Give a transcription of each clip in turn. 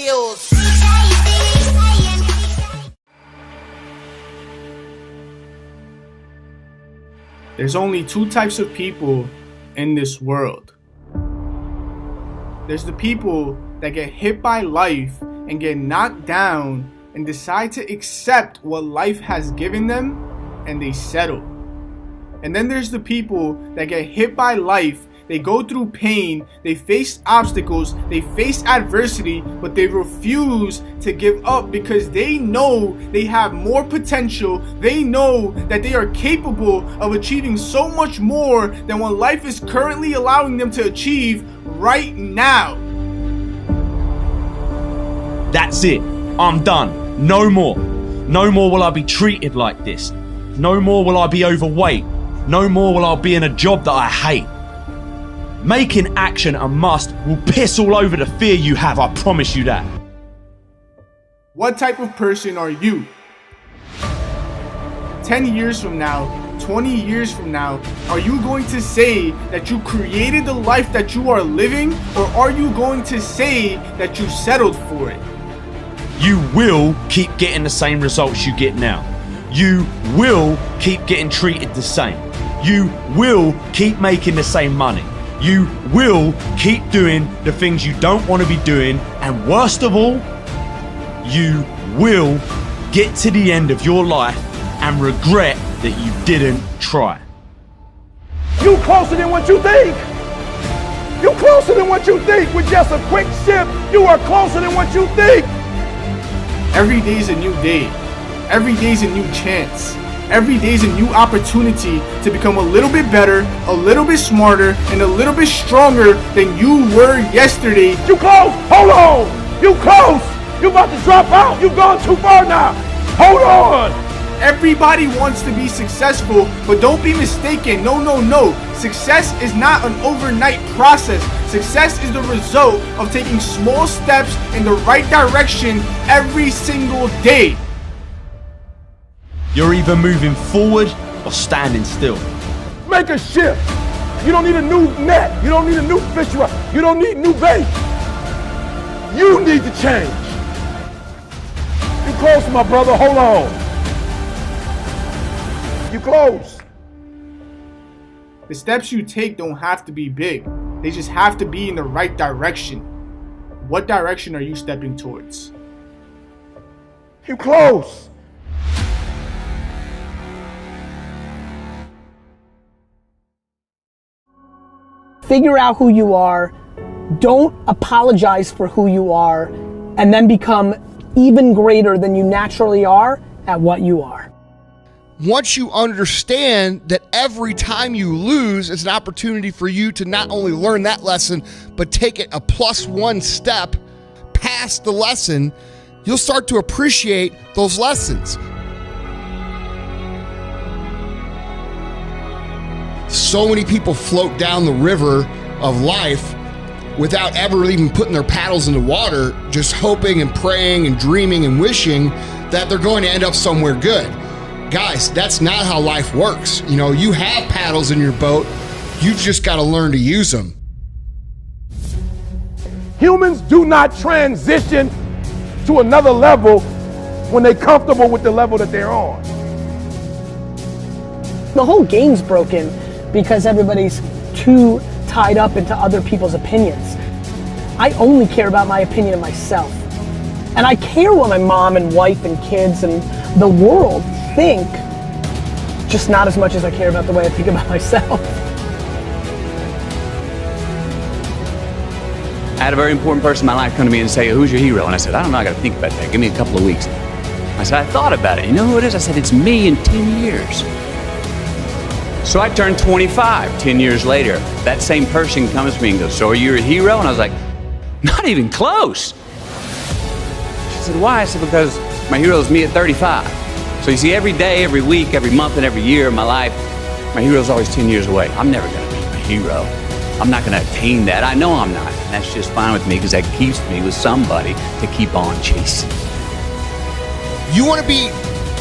skills. There's only two types of people in this world. There's the people that get hit by life and get knocked down and decide to accept what life has given them, and they settle. And then there's the people that get hit by life, they go through pain, they face obstacles, they face adversity, but they refuse to give up because they know they have more potential. They know that they are capable of achieving so much more than what life is currently allowing them to achieve right now. That's it. I'm done. No more. No more will I be treated like this. No more will I be overweight. No more will I be in a job that I hate. Making action a must will piss all over the fear you have, I promise you that. What type of person are you? 10 years from now, 20 years from now, are you going to say that you created the life that you are living, or are you going to say that you settled for it? You will keep getting the same results you get now. You will keep getting treated the same. You will keep making the same money. You will keep doing the things you don't want to be doing. And worst of all, you will get to the end of your life and regret that you didn't try. You closer than what you think. You closer than what you think. With just a quick shift, you are closer than what you think. Every day is a new day. Every day is a new chance. Every day is a new opportunity to become a little bit better, a little bit smarter, and a little bit stronger than you were yesterday. You close. Hold on. You close. You about to drop out. You gone too far now. Hold on. Everybody wants to be successful, but don't be mistaken. No. Success is not an overnight process. Success is the result of taking small steps in the right direction every single day. You're either moving forward or standing still. Make a shift. You don't need a new net. You don't need a new fish rod. You don't need new bait. You need to change. You close, my brother. Hold on. You close. The steps you take don't have to be big. They just have to be in the right direction. What direction are you stepping towards? You close. Figure out who you are, don't apologize for who you are, and then become even greater than you naturally are at what you are. Once you understand that every time you lose, it's an opportunity for you to not only learn that lesson, but take it a +1 step past the lesson, you'll start to appreciate those lessons. So many people float down the river of life without ever even putting their paddles in the water, just hoping and praying and dreaming and wishing that they're going to end up somewhere good. Guys, that's not how life works. You know, you have paddles in your boat. You've just got to learn to use them. Humans do not transition to another level when they're comfortable with the level that they're on. The whole game's broken because everybody's too tied up into other people's opinions. I only care about my opinion of myself. And I care what my mom and wife and kids and the world think, just not as much as I care about the way I think about myself. I had a very important person in my life come to me and say, "Who's your hero?" And I said, "I don't know, I gotta think about that. Give me a couple of weeks." I said, "I thought about it. You know who it is?" I said, "It's me in 10 years. So I turned 25 10 years later. That same person comes to me and goes, "So are you a hero?" And I was like, "Not even close." She said, "Why?" I said, "Because my hero is me at 35. So you see, every day, every week, every month, and every year of my life, my hero is always 10 years away. I'm never gonna be my hero. I'm not gonna attain that. I know I'm not. And that's just fine with me because that keeps me with somebody to keep on chasing." You want to be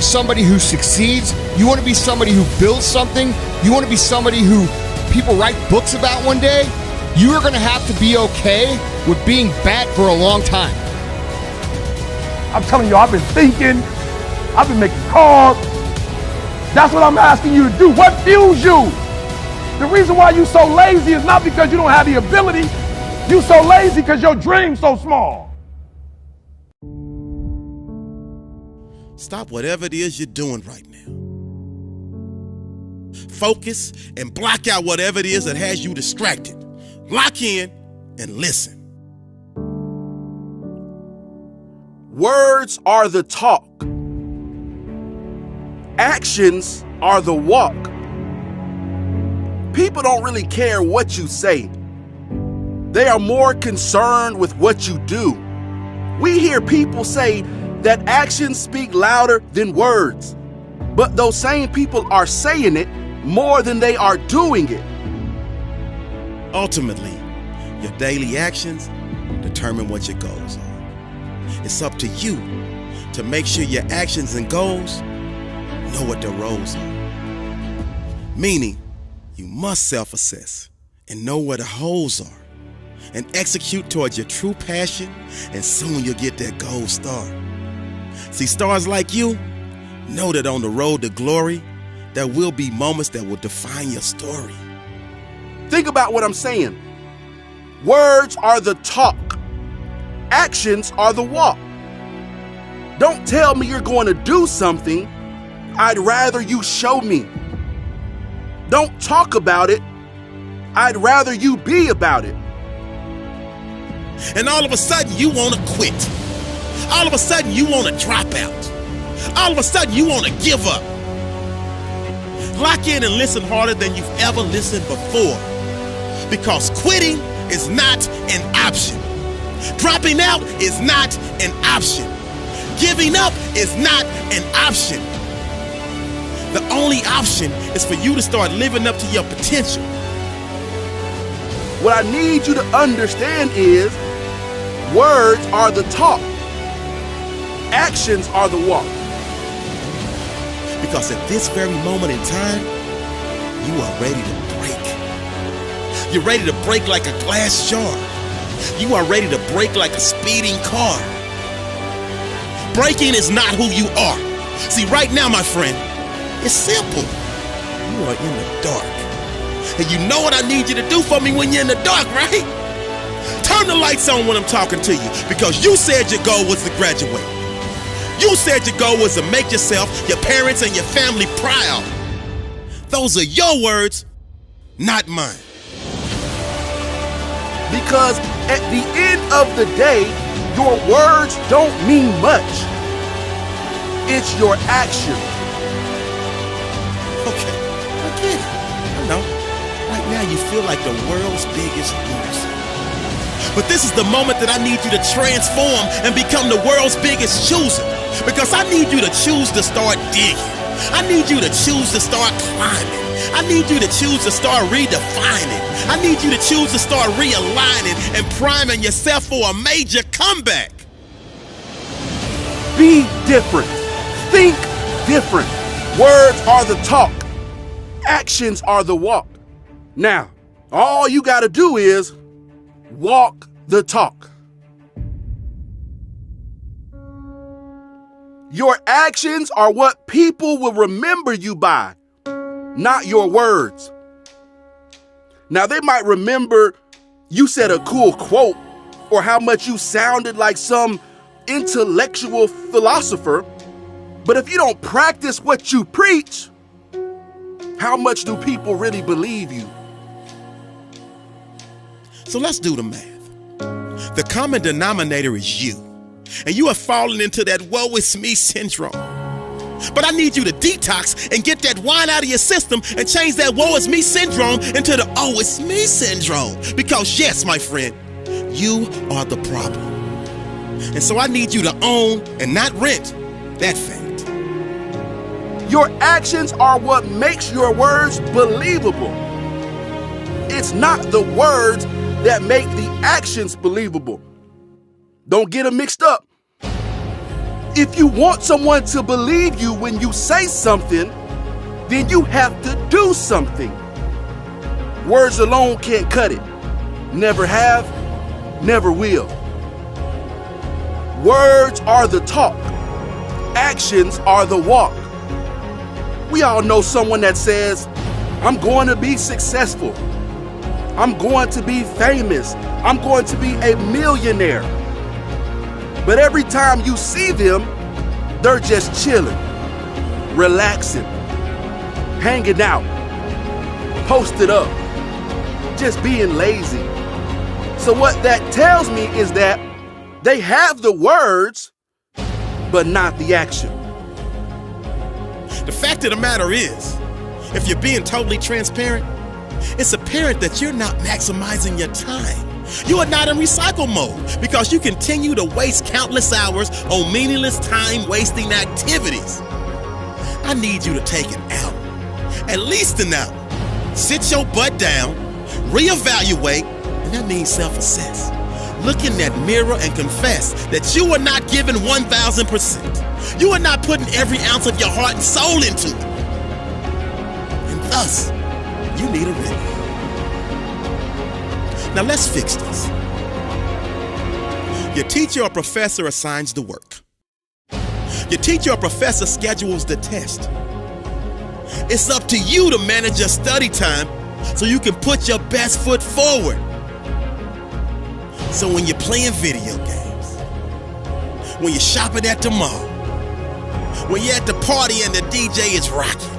somebody who succeeds. You want to be somebody who builds something. You want to be somebody who people write books about one day. You are going to have to be okay with being bad for a long time. I'm telling you, I've been thinking, I've been making calls. That's what I'm asking you to do. What fuels you? The reason why you so lazy is not because you don't have the ability. You so lazy because your dream's so small. Stop whatever it is you're doing right now. Focus and block out whatever it is that has you distracted. Lock in and listen. Words are the talk. Actions are the walk. People don't really care what you say. They are more concerned with what you do. We hear people say that actions speak louder than words, but those same people are saying it more than they are doing it. Ultimately, your daily actions determine what your goals are. It's up to you to make sure your actions and goals know what their roles are. Meaning, you must self-assess and know where the holes are and execute towards your true passion, and soon you'll get that gold star. See, stars like you know that on the road to glory, there will be moments that will define your story. Think about what I'm saying. Words are the talk. Actions are the walk. Don't tell me you're going to do something. I'd rather you show me. Don't talk about it. I'd rather you be about it. And all of a sudden you want to quit. All of a sudden you want to drop out. All of a sudden you want to give up. Lock in and listen harder than you've ever listened before. Because quitting is not an option. Dropping out is not an option. Giving up is not an option. The only option is for you to start living up to your potential. What I need you to understand is words are the talk. Actions are the walk. Because at this very moment in time, you are ready to break. You're ready to break like a glass jar. You are ready to break like a speeding car. Breaking is not who you are. See, right now, my friend, it's simple. You are in the dark. And you know what I need you to do for me when you're in the dark, right? Turn the lights on when I'm talking to you, because you said your goal was to graduate. You said your goal was to make yourself, your parents, and your family proud. Those are your words, not mine. Because at the end of the day, your words don't mean much. It's your action. Okay, I get it. I know. Right now you feel like the world's biggest loser. But this is the moment that I need you to transform and become the world's biggest chooser. Because I need you to choose to start digging. I need you to choose to start climbing. I need you to choose to start redefining. I need you to choose to start realigning and priming yourself for a major comeback. Be different. Think different. Words are the talk. Actions are the walk. Now, all you got to do is walk the talk. Your actions are what people will remember you by, not your words. Now, they might remember you said a cool quote or how much you sounded like some intellectual philosopher, but if you don't practice what you preach, how much do people really believe you? So let's do the math. The common denominator is you. And you have fallen into that woe is me syndrome. But I need you to detox and get that wine out of your system and change that woe is me syndrome into the oh it's me syndrome. Because yes, my friend, you are the problem. And so I need you to own and not rent that fact. Your actions are what makes your words believable. It's not the words that make the actions believable. Don't get them mixed up. If you want someone to believe you when you say something, then you have to do something. Words alone can't cut it. Never have, never will. Words are the talk. Actions are the walk. We all know someone that says, I'm going to be successful. I'm going to be famous. I'm going to be a millionaire. But every time you see them, they're just chilling, relaxing, hanging out, posted up, just being lazy. So what that tells me is that they have the words, but not the action. The fact of the matter is, if you're being totally transparent, it's apparent that you're not maximizing your time. You are not in recycle mode because you continue to waste countless hours on meaningless time-wasting activities. I need you to take an hour, at least an hour. Sit your butt down, reevaluate, and that means self-assess. Look in that mirror and confess that you are not giving 1,000%. You are not putting every ounce of your heart and soul into it. And thus, you need a remedy. Now let's fix this. Your teacher or professor assigns the work. Your teacher or professor schedules the test. It's up to you to manage your study time so you can put your best foot forward. So when you're playing video games, when you're shopping at the mall, when you're at the party and the DJ is rocking,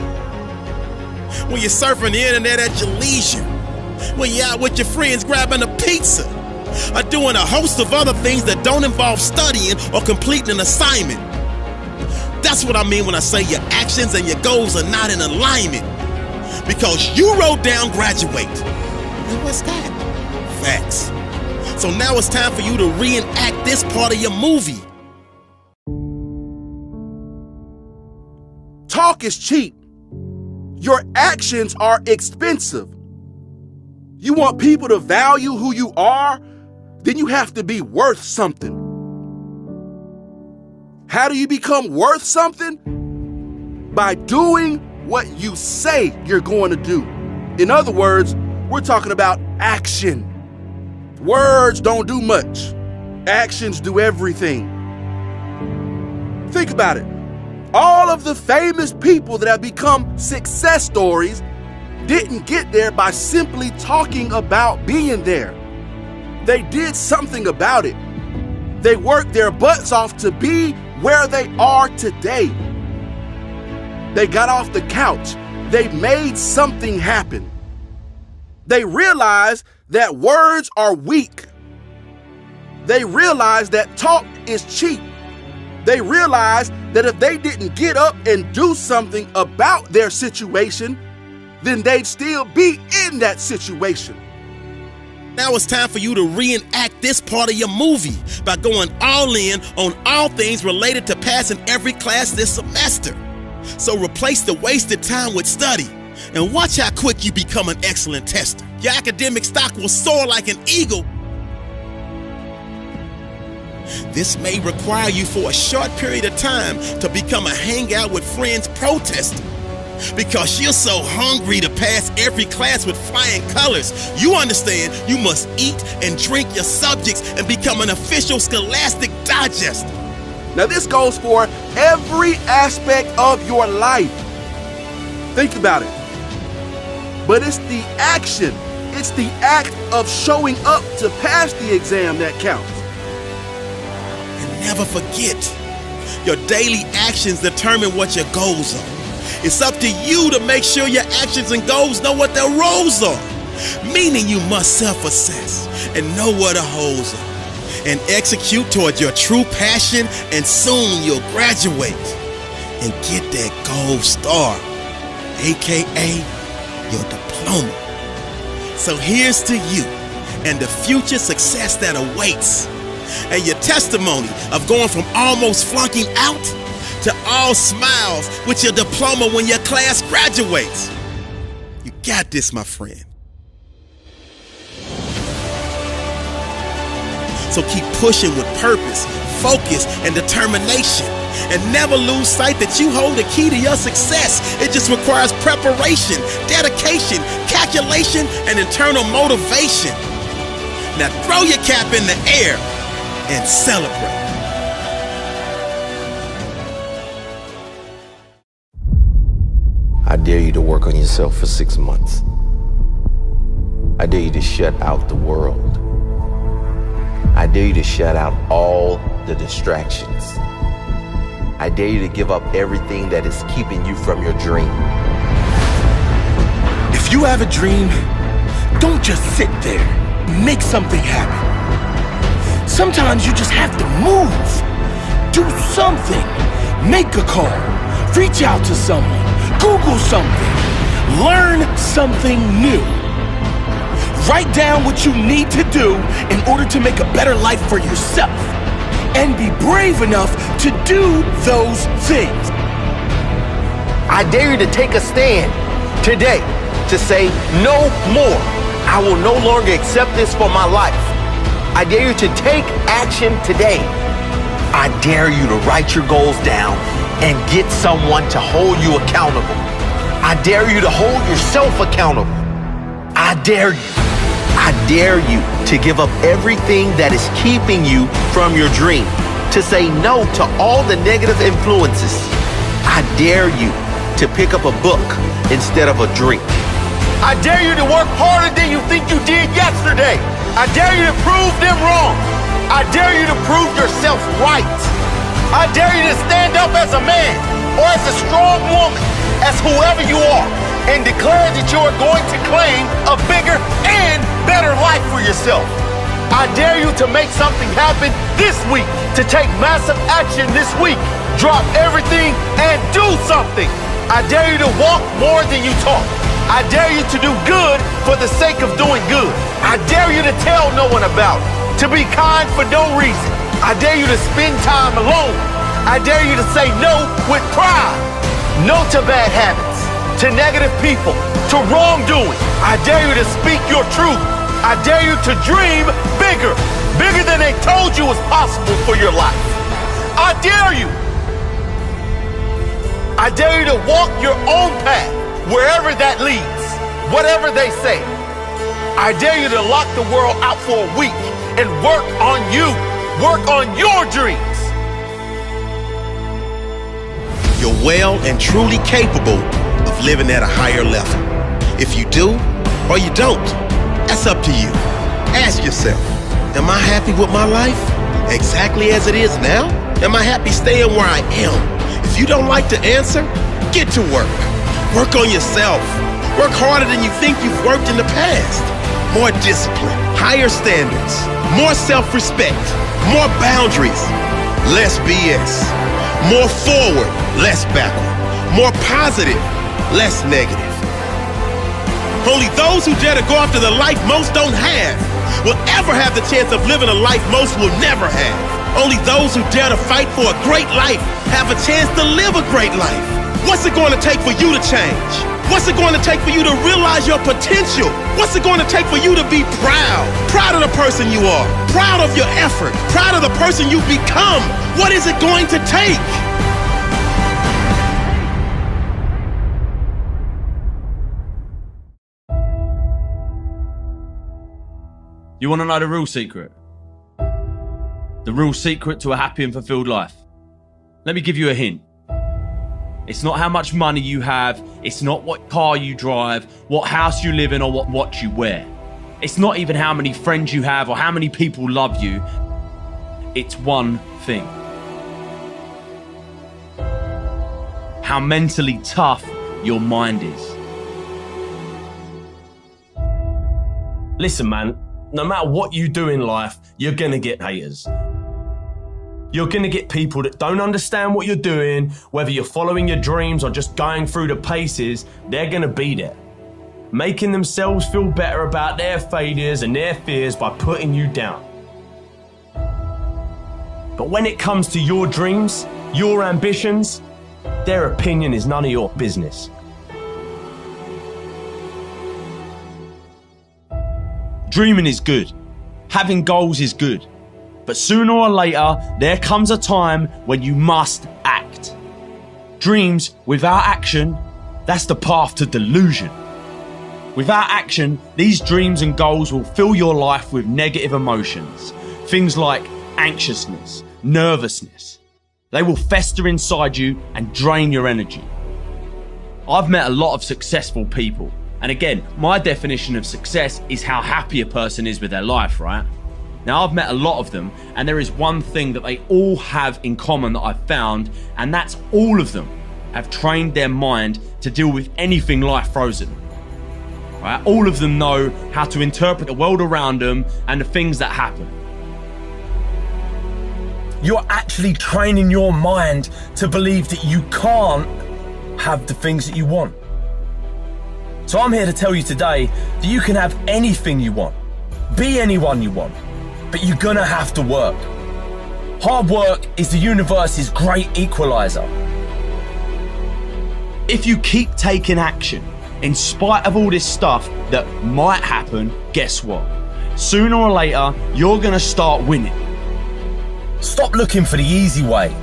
when you're surfing the internet at your leisure, when you're out with your friends grabbing a pizza, or doing a host of other things that don't involve studying or completing an assignment. That's what I mean when I say your actions and your goals are not in alignment. Because you wrote down graduate. And what's that? Facts. So now it's time for you to reenact this part of your movie. Talk is cheap. Your actions are expensive. You want people to value who you are? Then you have to be worth something. How do you become worth something? By doing what you say you're going to do. In other words, we're talking about action. Words don't do much. Actions do everything. Think about it. All of the famous people that have become success stories didn't get there by simply talking about being there. They did something about it. They worked their butts off to be where they are today. They got off the couch. They made something happen. They realized that words are weak. They realized that talk is cheap. They realized that if they didn't get up and do something about their situation, then they'd still be in that situation. Now it's time for you to reenact this part of your movie by going all in on all things related to passing every class this semester. So replace the wasted time with study and watch how quick you become an excellent tester. Your academic stock will soar like an eagle. This may require you for a short period of time to become a hangout with friends protester. Because you're so hungry to pass every class with flying colors, you understand you must eat and drink your subjects and become an official scholastic digester. Now this goes for every aspect of your life. Think about it. But it's the action, it's the act of showing up to pass the exam that counts. And never forget, your daily actions determine what your goals are. It's up to you to make sure your actions and goals know what their roles are. Meaning you must self-assess and know what the holes are. And execute toward your true passion, and soon you'll graduate and get that gold star, aka your diploma. So here's to you and the future success that awaits, and your testimony of going from almost flunking out to all smiles with your diploma when your class graduates. You got this, my friend. So keep pushing with purpose, focus, and determination. And never lose sight that you hold the key to your success. It just requires preparation, dedication, calculation, and internal motivation. Now throw your cap in the air and celebrate. I dare you to work on yourself for 6 months. I dare you to shut out the world. I dare you to shut out all the distractions. I dare you to give up everything that is keeping you from your dream. If you have a dream, don't just sit there. Make something happen. Sometimes you just have to move. Do something. Make a call. Reach out to someone. Google something. Learn something new. Write down what you need to do in order to make a better life for yourself. And be brave enough to do those things. I dare you to take a stand today to say no more. I will no longer accept this for my life. I dare you to take action today. I dare you to write your goals down and get someone to hold you accountable. I dare you to hold yourself accountable. I dare you. I dare you to give up everything that is keeping you from your dream, to say no to all the negative influences. I dare you to pick up a book instead of a drink. I dare you to work harder than you think you did yesterday. I dare you to prove them wrong. I dare you to prove yourself right. I dare you to stand up as a man or as a strong woman, as whoever you are, and declare that you are going to claim a bigger and better life for yourself. I dare you to make something happen this week, to take massive action this week. Drop everything and do something. I dare you to walk more than you talk. I dare you to do good for the sake of doing good. I dare you to tell no one about it, to be kind for no reason. I dare you to spend time alone. I dare you to say no with pride. No to bad habits, to negative people, to wrongdoing. I dare you to speak your truth. I dare you to dream bigger, bigger than they told you was possible for your life. I dare you. I dare you to walk your own path, wherever that leads, whatever they say. I dare you to lock the world out for a week and work on you, work on your dreams. You're well and truly capable of living at a higher level. If you do or you don't, that's up to you. Ask yourself, am I happy with my life exactly as it is now? Am I happy staying where I am? If you don't like the answer, get to work. Work on yourself. Work harder than you think you've worked in the past. More discipline, higher standards, more self-respect, more boundaries, less BS. More forward, less backward. More positive, less negative. Only those who dare to go after the life most don't have will ever have the chance of living a life most will never have. Only those who dare to fight for a great life have a chance to live a great life. What's it going to take for you to change? What's it going to take for you to realize your potential? What's it going to take for you to be proud? Proud of the person you are. Proud of your effort. Proud of the person you've become. What is it going to take? You want to know the real secret? The real secret to a happy and fulfilled life? Let me give you a hint. It's not how much money you have. It's not what car you drive, what house you live in, or what watch you wear. It's not even how many friends you have or how many people love you. It's one thing. How mentally tough your mind is. Listen, man, no matter what you do in life, you're gonna get haters. You're gonna get people that don't understand what you're doing, whether you're following your dreams or just going through the paces. They're gonna be there, making themselves feel better about their failures and their fears by putting you down. But when it comes to your dreams, your ambitions, their opinion is none of your business. Dreaming is good. Having goals is good. But sooner or later, there comes a time when you must act. Dreams without action, that's the path to delusion. Without action, these dreams and goals will fill your life with negative emotions. Things like anxiousness, nervousness. They will fester inside you and drain your energy. I've met a lot of successful people. And again, my definition of success is how happy a person is with their life, right? Now, I've met a lot of them, and there is one thing that they all have in common that I've found, and that's all of them have trained their mind to deal with anything life throws at them. Right? All of them know how to interpret the world around them and the things that happen. You're actually training your mind to believe that you can't have the things that you want. So I'm here to tell you today that you can have anything you want, be anyone you want, but you're gonna have to work. Hard work is the universe's great equalizer. If you keep taking action, in spite of all this stuff that might happen, guess what? Sooner or later, you're gonna start winning. Stop looking for the easy way.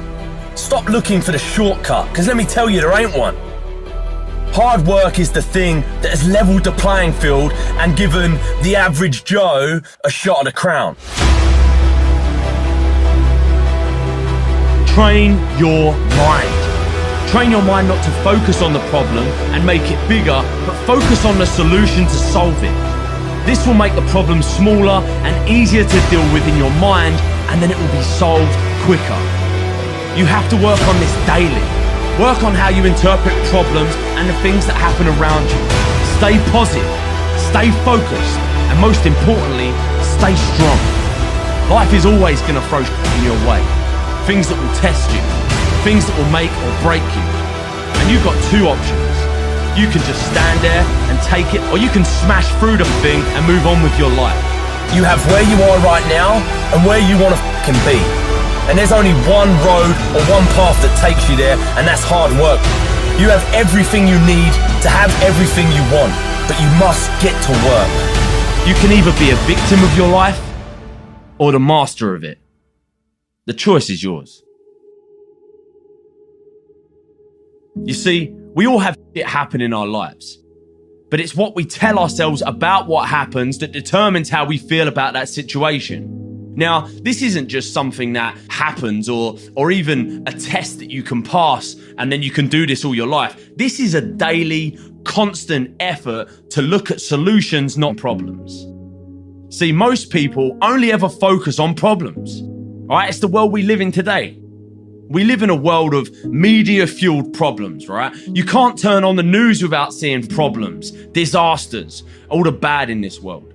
Stop looking for the shortcut, because let me tell you, there ain't one. Hard work is the thing that has leveled the playing field and given the average Joe a shot at the crown. Train your mind. Train your mind not to focus on the problem and make it bigger, but focus on the solution to solve it. This will make the problem smaller and easier to deal with in your mind, and then it will be solved quicker. You have to work on this daily. Work on how you interpret problems and the things that happen around you. Stay positive, stay focused, and most importantly, stay strong. Life is always going to throw in your way. Things that will test you, things that will make or break you. And you've got two options. You can just stand there and take it, or you can smash through the thing and move on with your life. You have where you are right now and where you want to fucking be. And there's only one road or one path that takes you there, and that's hard work. You have everything you need to have everything you want, but you must get to work. You can either be a victim of your life or the master of it. The choice is yours. You see, we all have shit happen in our lives, but it's what we tell ourselves about what happens that determines how we feel about that situation. Now, this isn't just something that happens or even a test that you can pass and then you can do this all your life. This is a daily, constant effort to look at solutions, not problems. See, most people only ever focus on problems, right? It's the world we live in today. We live in a world of media-fueled problems, right? You can't turn on the news without seeing problems, disasters, all the bad in this world.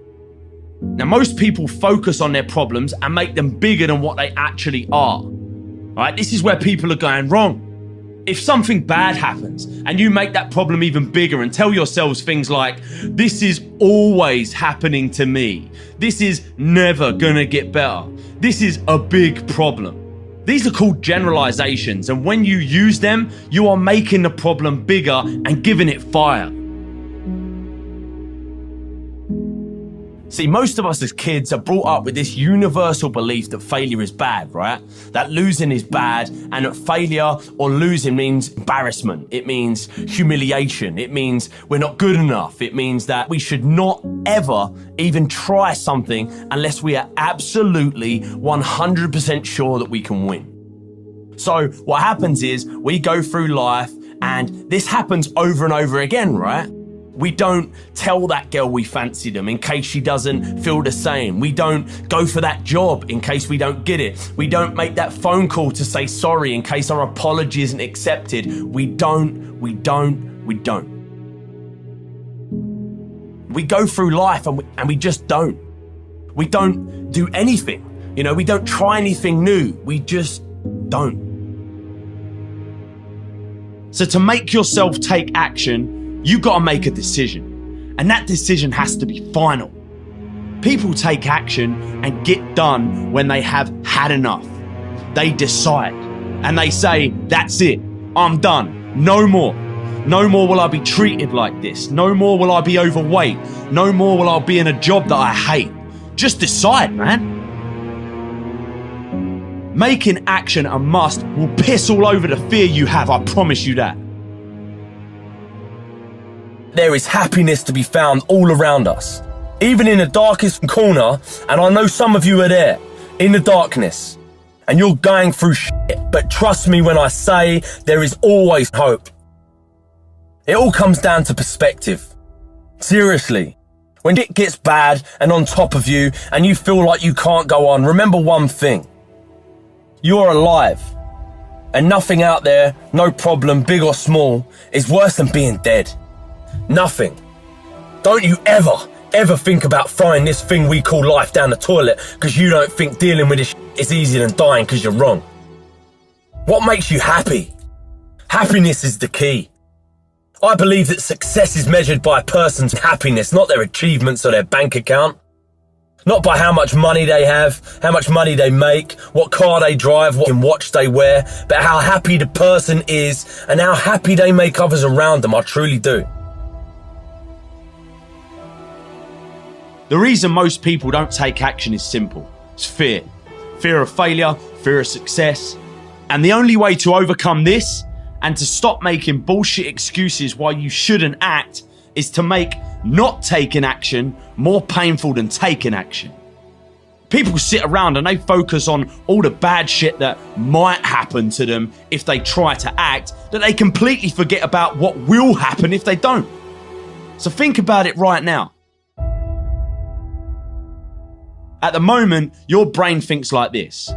Now, most people focus on their problems and make them bigger than what they actually are. Right? This is where people are going wrong. If something bad happens and you make that problem even bigger and tell yourselves things like, this is always happening to me. This is never gonna get better. This is a big problem. These are called generalizations, and when you use them, you are making the problem bigger and giving it fire. See, most of us as kids are brought up with this universal belief that failure is bad, right? That losing is bad, and that failure or losing means embarrassment. It means humiliation. It means we're not good enough. It means that we should not ever even try something unless we are absolutely 100% sure that we can win. So what happens is we go through life, and this happens over and over again, right? We don't tell that girl we fancy them in case she doesn't feel the same. We don't go for that job in case we don't get it. We don't make that phone call to say sorry in case our apology isn't accepted. We don't. We go through life and we just don't. We don't do anything. You know, we don't try anything new. We just don't. So to make yourself take action, you got to make a decision, and that decision has to be final. People take action and get done when they have had enough. They decide and they say, that's it, I'm done, no more. No more will I be treated like this. No more will I be overweight. No more will I be in a job that I hate. Just decide, man. Making action a must will piss all over the fear you have, I promise you that. There is happiness to be found all around us, even in the darkest corner, and I know some of you are there, in the darkness, and you're going through shit, but trust me when I say there is always hope. It all comes down to perspective. Seriously. When it gets bad and on top of you and you feel like you can't go on, remember one thing. You're alive. And nothing out there, no problem, big or small, is worse than being dead. Nothing. Don't you ever think about throwing this thing we call life down the toilet because you don't think dealing with this is easier than dying because you're wrong. What makes you happy? Happiness is the key. I believe that success is measured by a person's happiness, not their achievements or their bank account. Not by how much money they have, how much money they make, what car they drive, what watch they wear, but how happy the person is and how happy they make others around them. I truly do. The reason most people don't take action is simple. It's fear. Fear of failure, fear of success. And the only way to overcome this and to stop making bullshit excuses why you shouldn't act is to make not taking action more painful than taking action. People sit around and they focus on all the bad shit that might happen to them if they try to act, that they completely forget about what will happen if they don't. So think about it right now. At the moment, your brain thinks like this.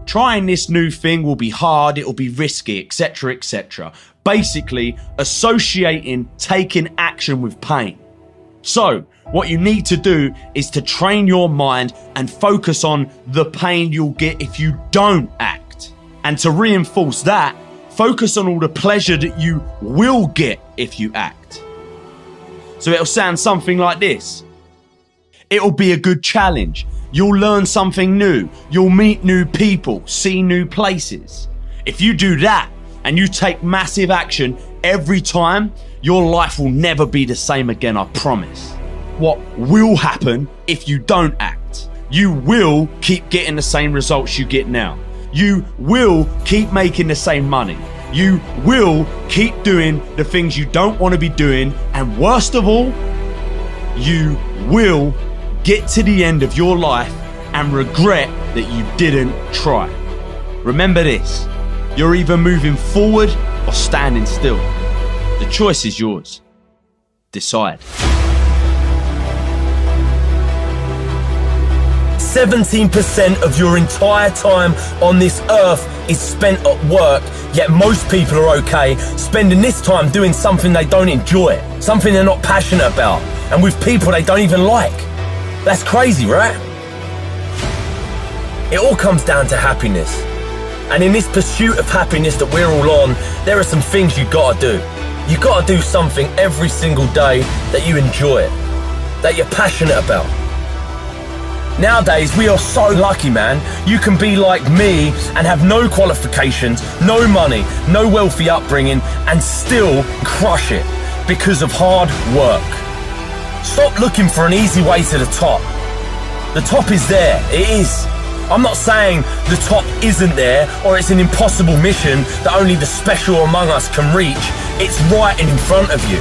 Trying this new thing will be hard, it'll be risky, etc., etc. Basically, associating taking action with pain. So, what you need to do is to train your mind and focus on the pain you'll get if you don't act. And to reinforce that, focus on all the pleasure that you will get if you act. So it'll sound something like this. It'll be a good challenge. You'll learn something new. You'll meet new people, see new places. If you do that and you take massive action every time, your life will never be the same again, I promise. What will happen if you don't act? You will keep getting the same results you get now. You will keep making the same money. You will keep doing the things you don't want to be doing. And worst of all, you will get to the end of your life and regret that you didn't try. Remember this, you're either moving forward or standing still. The choice is yours. Decide. 17% of your entire time on this earth is spent at work, yet most people are okay spending this time doing something they don't enjoy, something they're not passionate about, and with people they don't even like. That's crazy, right? It all comes down to happiness. And in this pursuit of happiness that we're all on, there are some things you gotta do. You gotta do something every single day that you enjoy, that you're passionate about. Nowadays, we are so lucky, man. You can be like me and have no qualifications, no money, no wealthy upbringing, and still crush it because of hard work. Stop looking for an easy way to the top. The top is there, it is. I'm not saying the top isn't there or it's an impossible mission that only the special among us can reach. It's right in front of you.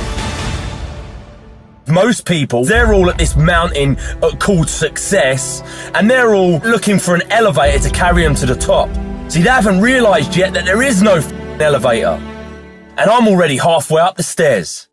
Most people, they're all at this mountain called success, and they're all looking for an elevator to carry them to the top. See, they haven't realised yet that there is no elevator. And I'm already halfway up the stairs.